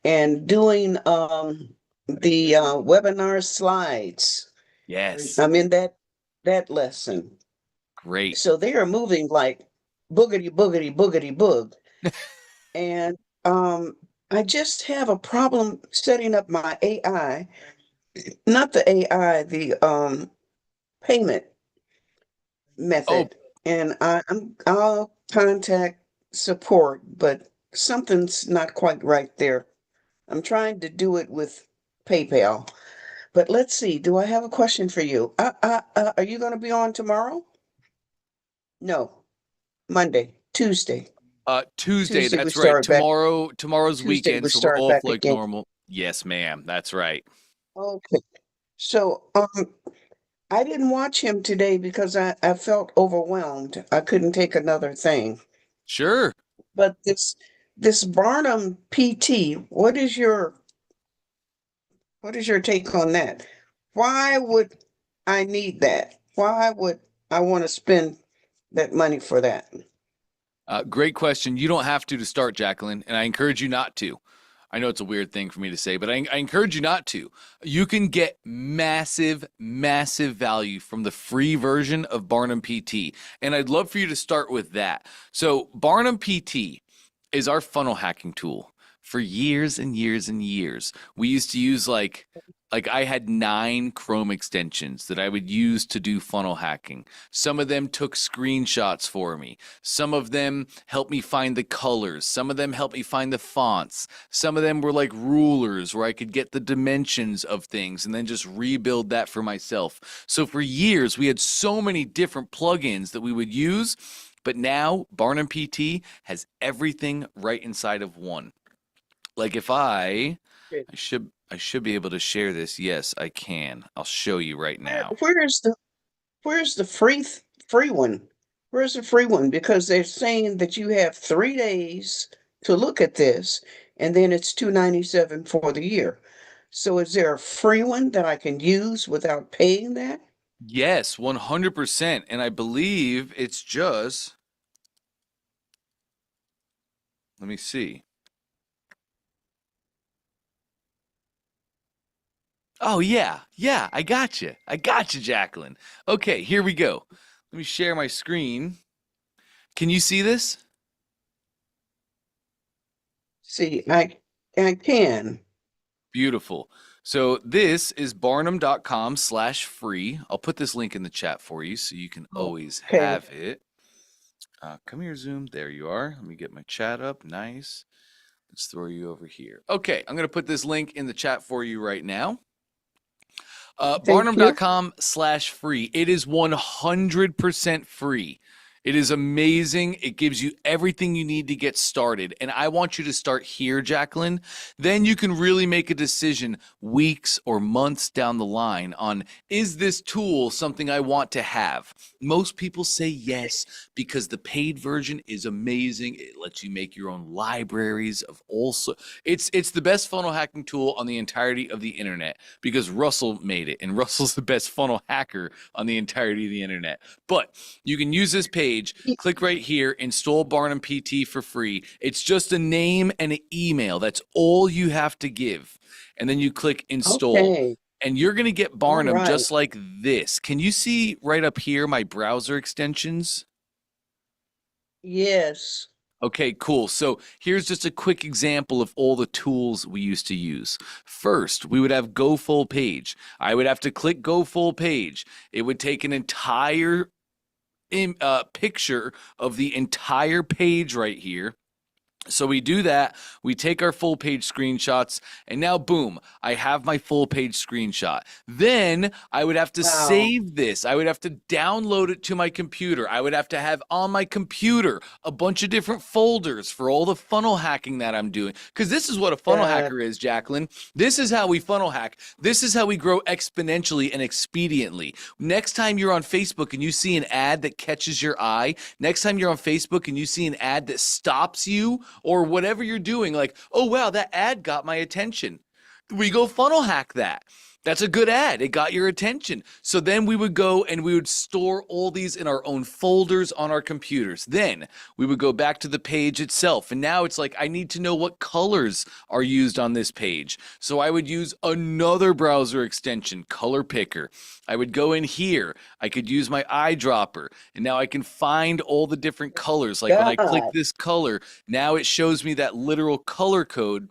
And doing the webinar slides. Yes. I'm in that lesson. Great. So they are moving like boogity boogity boogity boog. And um, I just have a problem setting up my AI, not the AI, the payment Oh, method. And I'll contact support, but something's not quite right there. I'm trying to do it with PayPal. But let's see, do I have a question for you? Are you going to be on tomorrow? No, Monday, Tuesday. Tuesday, Tuesday we that's right. start back. Tomorrow's Tuesday weekend, we so we're start off back like again. normal. Yes, ma'am. That's right. Okay. So I didn't watch him today because I felt overwhelmed. I couldn't take another thing. Sure. But this Barnum PT, what is your take on that? Why would I need that? Why would I want to spend that money for that? Great question. You don't have to start, Jacqueline, and I encourage you not to. I know it's a weird thing for me to say, but I encourage you not to. You can get massive, massive value from the free version of Barnum PT. And I'd love for you to start with that. So, Barnum PT is our funnel hacking tool. For years and years and years, we used to use like I had 9 Chrome extensions that I would use to do funnel hacking. Some of them took screenshots for me. Some of them helped me find the colors. Some of them helped me find the fonts. Some of them were like rulers where I could get the dimensions of things and then just rebuild that for myself. So for years, we had so many different plugins that we would use. But now Barnum PT has everything right inside of one. Like if I should be able to share this. Yes, I can. I'll show you right now. Where's the free one? Where's the free one? Because they're saying that you have 3 days to look at this, and then it's $297 for the year. So is there a free one that I can use without paying that? Yes, 100%. And I believe it's just, let me see. Oh, yeah. Yeah, I got you. I got you, Jacqueline. Okay, here we go. Let me share my screen. Can you see this? See, I can. Beautiful. So this is barnum.com/free. I'll put this link in the chat for you so you can always Okay. have it. Come here, Zoom. There you are. Let me get my chat up. Nice. Let's throw you over here. Okay, I'm going to put this link in the chat for you right now. Thank you. Barnum.com/free. It is 100% free. It is amazing. It gives you everything you need to get started. And I want you to start here, Jacqueline. Then you can really make a decision weeks or months down the line on, is this tool something I want to have? Most people say yes because the paid version is amazing. It lets you make your own libraries of it's the best funnel hacking tool on the entirety of the internet because Russell made it, and Russell's the best funnel hacker on the entirety of the internet. But you can use this page, click right here, install Barnum PT for free. It's just a name and an email. That's all you have to give. And then you click install. Okay. And you're going to get All Barnum right. just like this. Can you see right up here my browser extensions? Yes. Okay, cool. So here's just a quick example of all the tools we used to use. First, we would have Go Full Page. I would have to click Go Full Page. It would take an entire picture of the entire page right here. So we do that, we take our full page screenshots, and now boom, I have my full page screenshot. Then I would have to Wow. save this. I would have to download it to my computer. I would have to have on my computer a bunch of different folders for all the funnel hacking that I'm doing. Because this is what a funnel hacker is, Jacqueline. This is how we funnel hack. This is how we grow exponentially and expediently. Next time you're on Facebook and you see an ad that catches your eye, next time you're on Facebook and you see an ad that stops you, or whatever you're doing, like, oh, wow, that ad got my attention. We go funnel hack that. That's a good ad. It got your attention. So then we would go and we would store all these in our own folders on our computers. Then we would go back to the page itself. And now it's like, I need to know what colors are used on this page. So I would use another browser extension, Color Picker. I would go in here. I could use my eyedropper. And now I can find all the different colors. Like when I click God, this color, now it shows me that literal color code.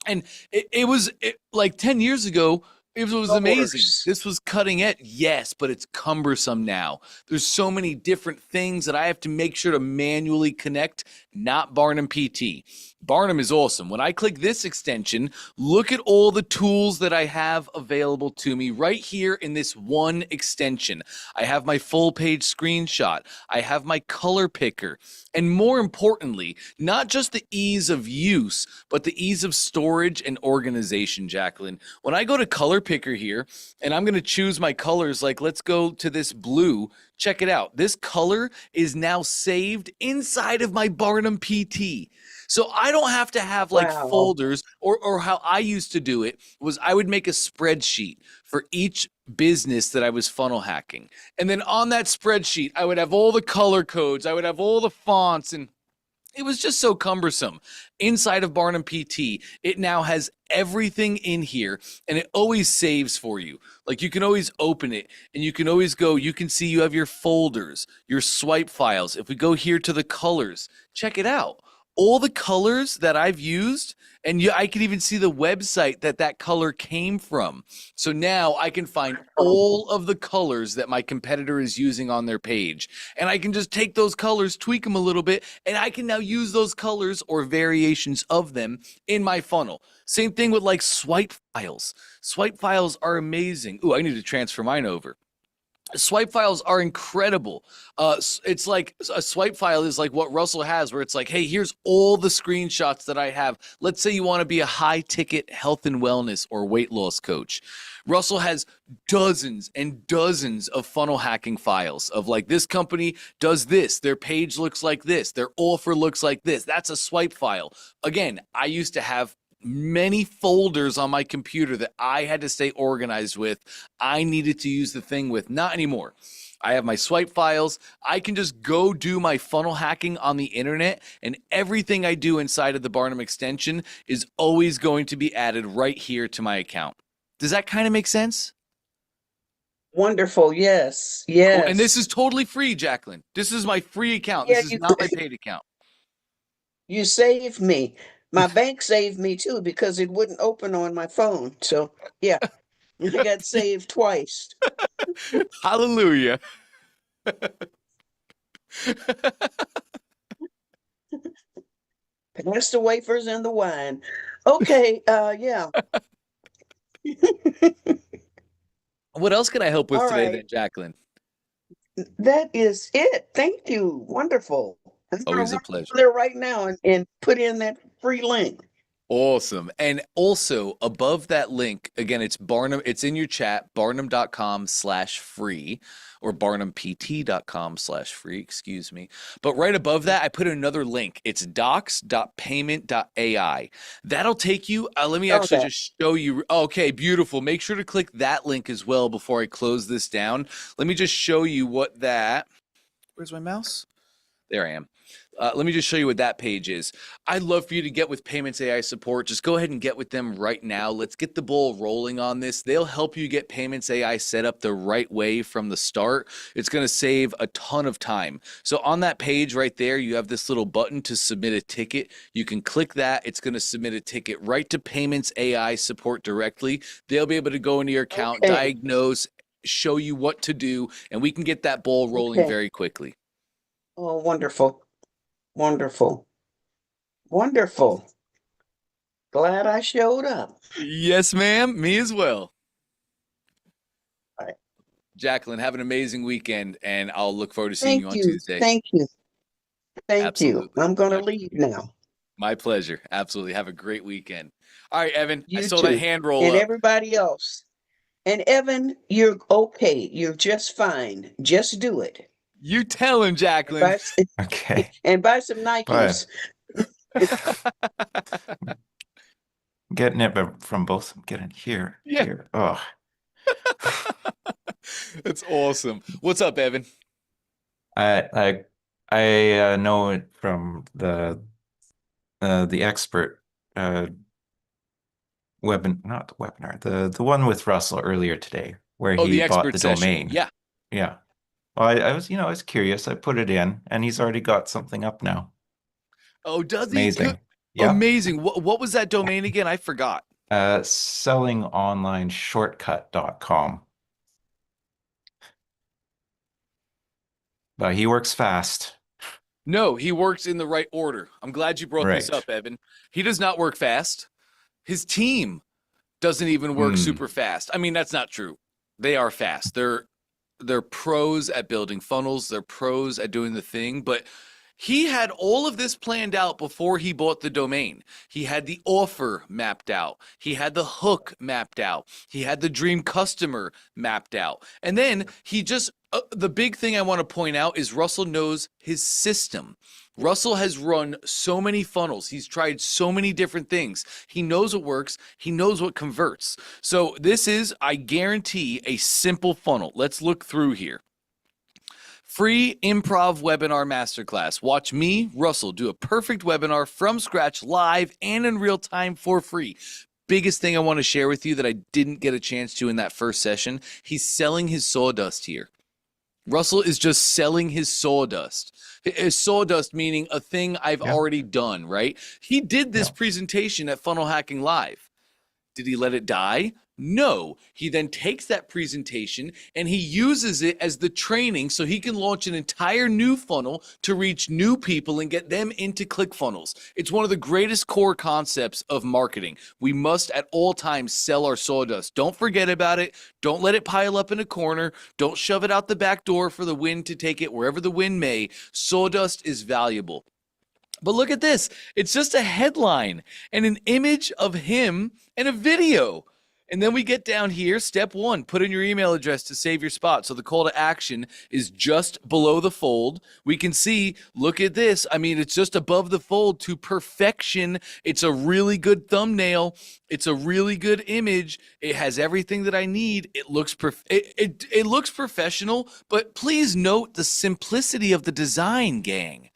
And it was like 10 years ago, it was amazing. doors. This was cutting edge. Yes, but it's cumbersome now. There's so many different things that I have to make sure to manually connect, not Barnum PT. Barnum is awesome. When I click this extension, look at all the tools that I have available to me right here in this one extension. I have my full page screenshot. I have my color picker. And more importantly, not just the ease of use, but the ease of storage and organization, Jacqueline. When I go to color picker here, and I'm going to choose my colors, like let's go to this blue. Check it out. This color is now saved inside of my Barnum PT. So I don't have to have like Wow. folders, or how I used to do it was I would make a spreadsheet for each business that I was funnel hacking. And then on that spreadsheet, I would have all the color codes, I would have all the fonts, and it was just so cumbersome. Inside of Barnum PT, it now has everything in here, and it always saves for you. Like you can always open it, and you can always go, you can see you have your folders, your swipe files. If we go here to the colors, check it out. All the colors that I've used, and I can even see the website that that color came from. So now I can find all of the colors that my competitor is using on their page. And I can just take those colors, tweak them a little bit, and I can now use those colors or variations of them in my funnel. Same thing with like swipe files. Swipe files are amazing. Ooh, I need to transfer mine over. Swipe files are incredible. It's like a swipe file is like what Russell has, where it's like, hey, here's all the screenshots that I have. Let's say you want to be a high ticket health and wellness or weight loss coach. Russell has dozens and dozens of funnel hacking files of like, this company does this, their page looks like this, their offer looks like this. That's a swipe file. Again, I used to have many folders on my computer that I had to stay organized with. I needed to use the thing with. Not anymore. I have my swipe files. I can just go do my funnel hacking on the internet, and everything I do inside of the Barnum extension is always going to be added right here to my account. Does that kind of make sense? Wonderful. Yes. Cool. Yes. And this is totally free, Jacqueline. This is my free account. Yeah, This is not my paid account. you saved me. My bank saved me too because it wouldn't open on my phone. So yeah, I got saved twice. Hallelujah. Pass the wafers and the wine. Okay, yeah. What else can I help with All today right. then, Jacqueline? That is it. Thank you. Wonderful. I'm gonna Always a run pleasure. there right now and put in that free link. Awesome. And also above that link, again, it's Barnum, it's in your chat, barnum.com/free or barnumpt.com/free, excuse me. But right above that, I put another link. It's docs.payment.ai. That'll take you, let me actually Okay. just show you. Okay, beautiful. Make sure to click that link as well before I close this down. Let me just show you what that, where's my mouse? There I am. Let me just show you what that page is. I'd love for you to get with Payments AI support. Just go ahead and get with them right now. Let's get the ball rolling on this. They'll help you get Payments AI set up the right way from the start. It's going to save a ton of time. So on that page right there, you have this little button to submit a ticket. You can click that. It's going to submit a ticket right to Payments AI support directly. They'll be able to go into your account, Okay. diagnose, show you what to do, and we can get that ball rolling Okay. very quickly. Oh, wonderful. Wonderful. Wonderful. Glad I showed up. Yes, ma'am. Me as well. All right. Jacqueline, have an amazing weekend, and I'll look forward to seeing Thank you on you. Tuesday. Thank you. Thank you. Absolutely. I'm gonna My- leave now. My pleasure. Absolutely. Have a great weekend. All right, Evan. I You saw too. that hand roll And up. everybody else. And Evan, you're okay. You're just fine. Just do it. You tell him, And Jacqueline. buy, Okay. and buy some Nikes. Getting it from both. I'm getting here. Yeah. Here. Oh, That's awesome. What's up, Evan? I know it from the expert not the webinar, the one with Russell earlier today, where Oh, he the bought expert the session. domain. Yeah. Yeah. Well, I was curious. I put it in, and he's already got something up now. Oh, does he? Good. Amazing. Yeah. Amazing. What was that domain again? I forgot. Sellingonlineshortcut.com. But he works fast. No, he works in the right order. I'm glad you brought this Right. up, Evan. He does not work fast. His team doesn't even work super fast. I mean, that's not true. They are fast. They're pros at building funnels. They're pros at doing the thing, but he had all of this planned out before he bought the domain. He had the offer mapped out. He had the hook mapped out. He had the dream customer mapped out. And then he just, the big thing I want to point out is Russell knows his system. Russell has run so many funnels. He's tried so many different things. He knows what works. He knows what converts. So this is, I guarantee, a simple funnel. Let's look through here. Free improv webinar masterclass. Watch me, Russell, do a perfect webinar from scratch, live and in real time for free. Biggest thing I want to share with you that I didn't get a chance to in that first session, he's selling his sawdust here. Russell is just selling his sawdust. His sawdust meaning a thing I've already done, right? He did this presentation at Funnel Hacking Live. Did he let it die? No. He then takes that presentation and he uses it as the training so he can launch an entire new funnel to reach new people and get them into ClickFunnels. It's one of the greatest core concepts of marketing. We must at all times sell our sawdust. Don't forget about it. Don't let it pile up in a corner. Don't shove it out the back door for the wind to take it wherever the wind may. Sawdust is valuable. But look at this. It's just a headline and an image of him and a video. And then we get down here, step 1, put in your email address to save your spot. So the call to action is just below the fold. We can see, look at this. I mean, it's just above the fold to perfection. It's a really good thumbnail. It's a really good image. It has everything that I need. It looks it looks professional, but please note the simplicity of the design, gang.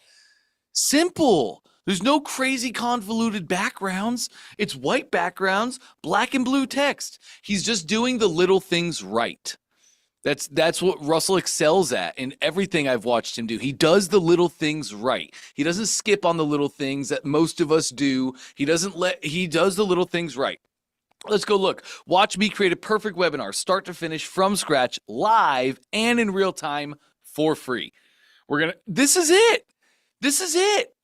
Simple. There's no crazy convoluted backgrounds. It's white backgrounds, black and blue text. He's just doing the little things right. That's what Russell excels at in everything I've watched him do. He does the little things right. He doesn't skip on the little things that most of us do. He does the little things right. Let's go look. Watch me create a perfect webinar, start to finish, from scratch, live and in real time for free. This is it. This is it.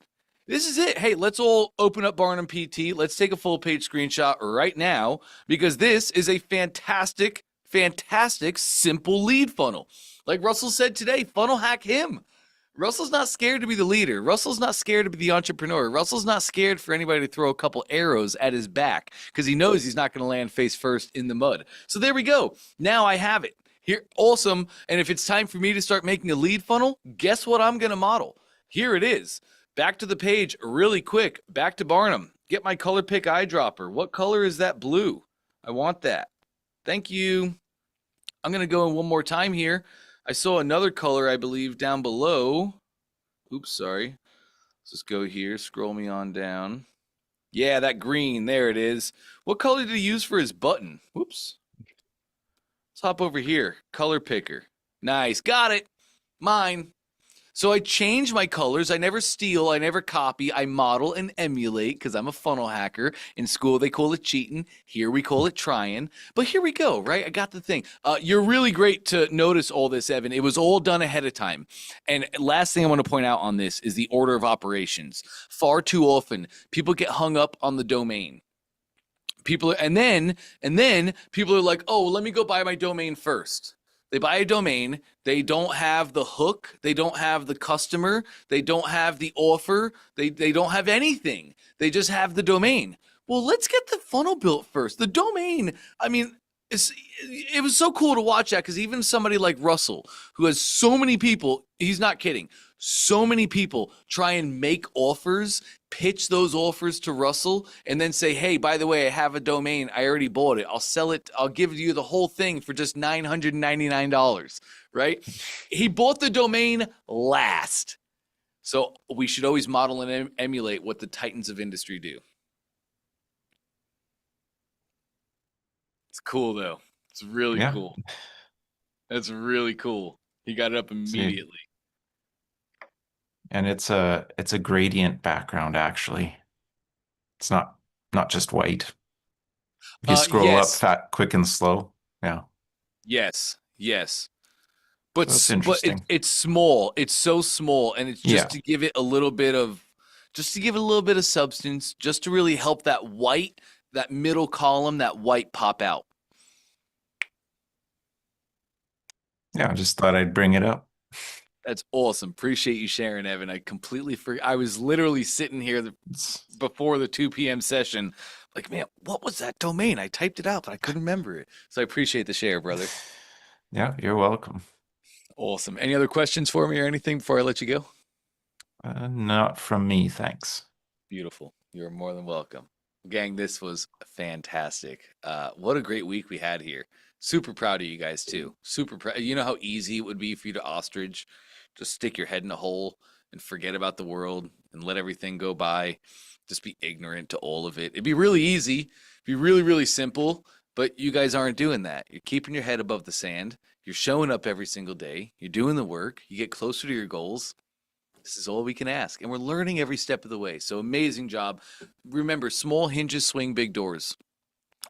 This is it. Hey, let's all open up Barnum PT. Let's take a full page screenshot right now because this is a fantastic, fantastic, simple lead funnel. Like Russell said today, funnel hack him. Russell's not scared to be the leader. Russell's not scared to be the entrepreneur. Russell's not scared for anybody to throw a couple arrows at his back because he knows he's not going to land face first in the mud. So there we go. Now I have it. Here, awesome. And if it's time for me to start making a lead funnel, guess what I'm going to model? Here it is. Back to the page really quick. Back to Barnum. Get my color pick eyedropper. What color is that blue? I want that. Thank you. I'm going to go in one more time here. I saw another color, I believe, down below. Oops, sorry. Let's just go here. Scroll me on down. Yeah, that green. There it is. What color did he use for his button? Whoops. Let's hop over here. Color picker. Nice. Got it. Mine. So I change my colors. I never steal. I never copy. I model and emulate because I'm a funnel hacker. In school, they call it cheating. Here we call it trying. But here we go, right? I got the thing. You're really great to notice all this, Evan. It was all done ahead of time. And last thing I want to point out on this is the order of operations. Far too often, people get hung up on the domain. And then people are like, oh, let me go buy my domain first. They buy a domain, they don't have the hook, they don't have the customer, they don't have the offer, they don't have anything. They just have the domain. Well, let's get the funnel built first. The domain, I mean, it was so cool to watch that because even somebody like Russell, who has so many people, he's not kidding, so many people try and make offers pitch those offers to Russell, and then say, hey, by the way, I have a domain. I already bought it. I'll sell it. I'll give you the whole thing for just $999, right? He bought the domain last. So we should always model and emulate what the titans of industry do. It's cool, though. It's really Yeah. cool. That's really cool. He got it up immediately. And it's a gradient background, actually. It's not just white. If you scroll up Yes. fat, quick, and slow. Yeah. Yes. Yes. But, So it's but interesting. it's small. It's so small, and it's just to give it a little bit of, substance, just to really help that white, that middle column, that white pop out. Yeah, I just thought I'd bring it up. That's awesome. Appreciate you sharing, Evan. I completely forgot. I was literally sitting here before the 2 p.m. session, like, man, what was that domain? I typed it out, but I couldn't remember it. So I appreciate the share, brother. Yeah, you're welcome. Awesome. Any other questions for me or anything before I let you go? Not from me, thanks. Beautiful. You're more than welcome. Gang, this was fantastic. What a great week we had here. Super proud of you guys too. Super proud. You know how easy it would be for you to ostrich, just stick your head in a hole and forget about the world and let everything go by. Just be ignorant to all of it. It'd be really easy. It'd be really, really simple. But you guys aren't doing that. You're keeping your head above the sand. You're showing up every single day. You're doing the work. You get closer to your goals. This is all we can ask. And we're learning every step of the way. So amazing job. Remember, small hinges swing big doors.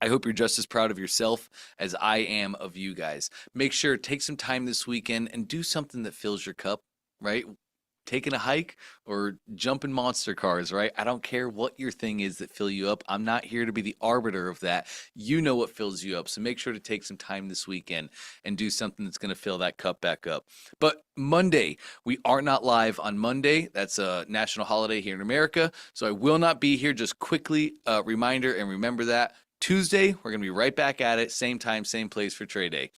I hope you're just as proud of yourself as I am of you guys. Make sure to take some time this weekend and do something that fills your cup, right? Taking a hike or jumping monster cars, right? I don't care what your thing is that fill you up. I'm not here to be the arbiter of that. You know what fills you up. So make sure to take some time this weekend and do something that's going to fill that cup back up. But Monday, we are not live on Monday. That's a national holiday here in America. So I will not be here. Just quickly reminder and remember that. Tuesday, we're going to be right back at it. Same time, same place for Trade Day.